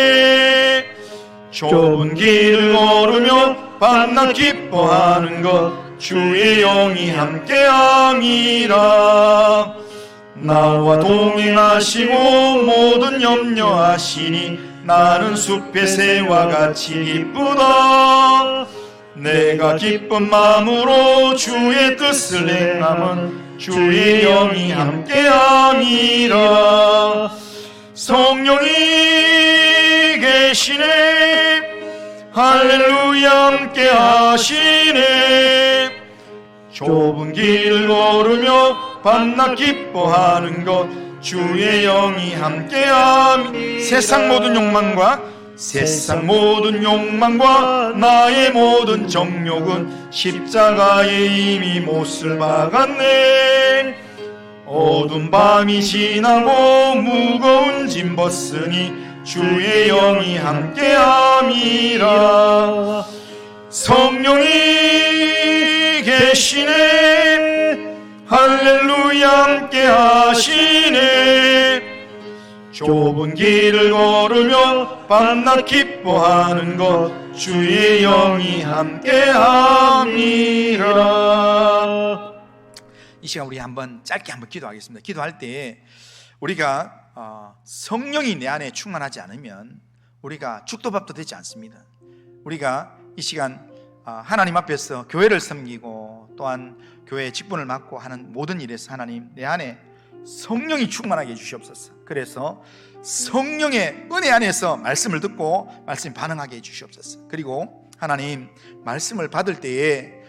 S2: 좁은 길을 걸으며 밤낮 기뻐하는 것 주의 영이 함께함이라. 나와 동행하시고 모든 염려하시니 나는 숲의 새와 같이 기쁘다. 내가 기쁜 마음으로 주의 뜻을 행함은 주의 영이 함께함이라. 성령이 계시네. 할렐루야 함께 하시네. 좁은 길을 걸으며 밤낮 기뻐하는 것 주의 영이 함께함. 세상 모든 욕망과 나의 모든 정욕은 십자가에 이미 못을 박았네. 어두운 밤이 지나고 무거운 짐 벗으니 주의 영이 함께함이라. 성령이 계시네. 할렐루야 함께 하시네. 좁은 길을 걸으며 밤낮 기뻐하는 것 주의 영이 함께함이라. 이 시간 우리 짧게 한번 기도하겠습니다. 기도할 때 우리가 성령이 내 안에 충만하지 않으면 우리가 죽도 밥도 되지 않습니다. 우리가 이 시간 하나님 앞에서 교회를 섬기고 또한 교회의 직분을 맡고 하는 모든 일에서 하나님 내 안에 성령이 충만하게 해주시옵소서. 그래서 성령의 은혜 안에서 말씀을 듣고 말씀에 반응하게 해주시옵소서. 그리고 하나님 말씀을 받을 때에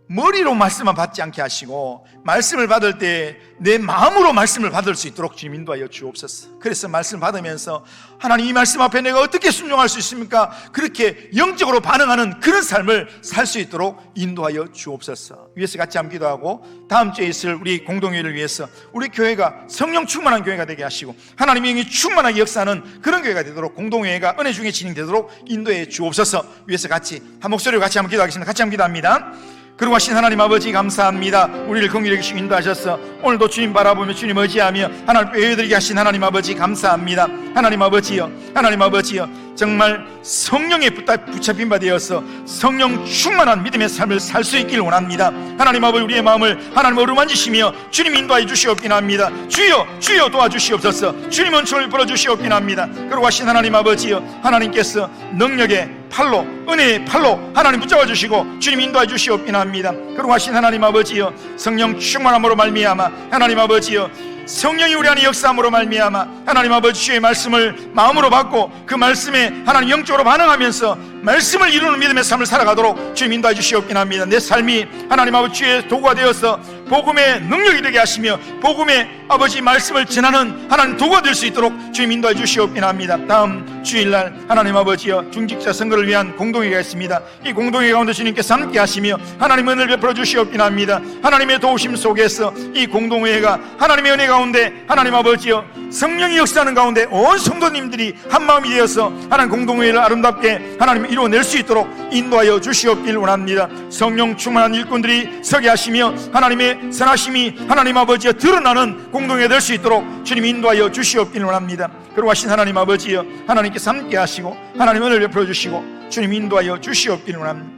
S2: 머리로 말씀만 받지 않게 하시고 말씀을 받을 때 내 마음으로 말씀을 받을 수 있도록 주님 인도하여 주옵소서. 그래서 말씀 받으면서 하나님 이 말씀 앞에 내가 어떻게 순종할 수 있습니까? 그렇게 영적으로 반응하는 그런 삶을 살 수 있도록 인도하여 주옵소서. 위에서 같이 한번 기도하고 다음 주에 있을 우리 공동회를 위해서 우리 교회가 성령 충만한 교회가 되게 하시고 하나님의 영이 충만하게 역사하는 그런 교회가 되도록 공동회가 은혜 중에 진행되도록 인도해 주옵소서. 위에서 같이 한 목소리로 같이 한번 기도하겠습니다. 같이 한번 기도합니다. 그러고 하신 하나님 아버지 감사합니다. 우리를 긍휼히 여기시고 인도하셔서 오늘도 주님 바라보며 주님 의지하며 하나님 예배드리게 하신 하나님 아버지 감사합니다. 하나님 아버지여 정말 성령에 붙잡힌 바 되어서 성령 충만한 믿음의 삶을 살 수 있기를 원합니다. 하나님 아버지 우리의 마음을 하나님 어루만지시며 주님 인도하여 주시옵긴 합니다. 주여 도와주시옵소서. 주님 은총을 부어주시옵긴 합니다. 그러고 하신 하나님 아버지여 하나님께서 능력의 팔로 은혜의 팔로 하나님 붙잡아 주시고 주님 인도해 주시옵긴 합니다. 그러고 하신 하나님 아버지여 성령 충만함으로 말미암아 하나님 아버지여 성령이 우리 안에 역사함으로 말미암아 하나님 아버지 주의 말씀을 마음으로 받고 그 말씀에 하나님 영적으로 반응하면서 말씀을 이루는 믿음의 삶을 살아가도록 주님 인도해 주시옵긴 합니다. 내 삶이 하나님 아버지 주의 도구가 되어서 복음의 능력이 되게 하시며 복음의 아버지 말씀을 전하는 하나님 도구가 될 수 있도록 주님 인도해 주시옵긴 합니다. 다음 주일날 하나님 아버지여 중직자 선거를 위한 공동회가 있습니다. 이 공동회 가운데 주님께서 함께 하시며 하나님 은혜를 베풀어 주시옵긴 합니다. 하나님의 도우심 속에서 이 공동회가 하나님의 은혜 가운데 하나님 아버지여 성령이 역사하는 가운데 온 성도님들이 한마음이 되어서 하나님 공동회를 아름답게 하나님 이루어낼 수 있도록 인도하여 주시옵길 원합니다. 성령 충만한 일꾼들이 서게 하시며 하나님의 선하심이 하나님 아버지여 드러나는 공동회 될 수 있도록 주님 인도하여 주시옵길 원합니다. 그러고 하신 하나님 아버지여 하나님께서 함께 하시고 하나님 은혜를 베풀어 주시고 주님 인도하여 주시옵길 원합니다.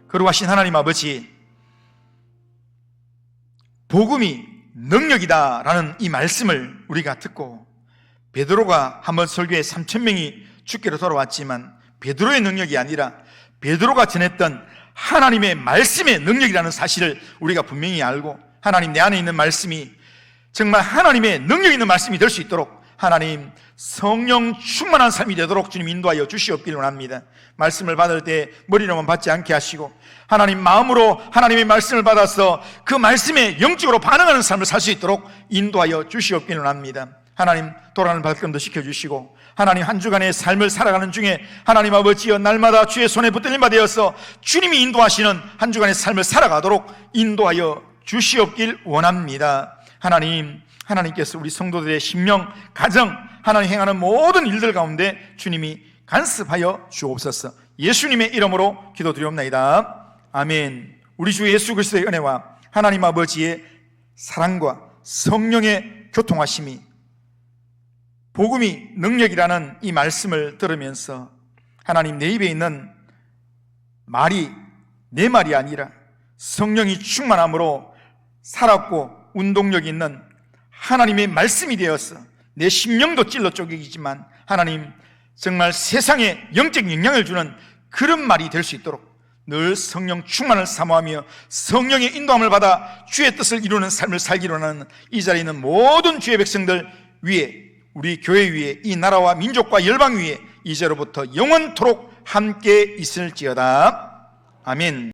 S2: 그러고 하신 하나님 아버지 복음이 능력이다라는 이 말씀을 우리가 듣고 베드로가 한번 설교에 3,000명이 죽기로 돌아왔지만 베드로의 능력이 아니라 베드로가 전했던 하나님의 말씀의 능력이라는 사실을 우리가 분명히 알고 하나님 내 안에 있는 말씀이 정말 하나님의 능력 있는 말씀이 될 수 있도록 하나님 성령 충만한 삶이 되도록 주님 인도하여 주시옵기를 원합니다. 말씀을 받을 때 머리로만 받지 않게 하시고 하나님 마음으로 하나님의 말씀을 받아서 그 말씀에 영적으로 반응하는 삶을 살 수 있도록 인도하여 주시옵기를 원합니다. 하나님 돌아가는 발걸음도 시켜주시고 하나님 한 주간의 삶을 살아가는 중에 하나님 아버지여 날마다 주의 손에 붙들림 받아서 주님이 인도하시는 한 주간의 삶을 살아가도록 인도하여 주시옵길 원합니다. 하나님께서 우리 성도들의 심령, 가정, 하나님 행하는 모든 일들 가운데 주님이 간섭하여 주옵소서. 예수님의 이름으로 기도드리옵나이다. 아멘. 우리 주 예수 그리스도의 은혜와 하나님 아버지의 사랑과 성령의 교통하심이 복음이 능력이라는 이 말씀을 들으면서 하나님 내 입에 있는 말이 내 말이 아니라 성령이 충만함으로 살았고 운동력 있는 하나님의 말씀이 되어서 내 심령도 찔러 쪼개기지만 하나님 정말 세상에 영적 영향을 주는 그런 말이 될 수 있도록 늘 성령 충만을 사모하며 성령의 인도함을 받아 주의 뜻을 이루는 삶을 살기로 하는 이 자리에 있는 모든 주의 백성들 위에 우리 교회 위에 이 나라와 민족과 열방 위에 이제로부터 영원토록 함께 있을지어다. 아멘.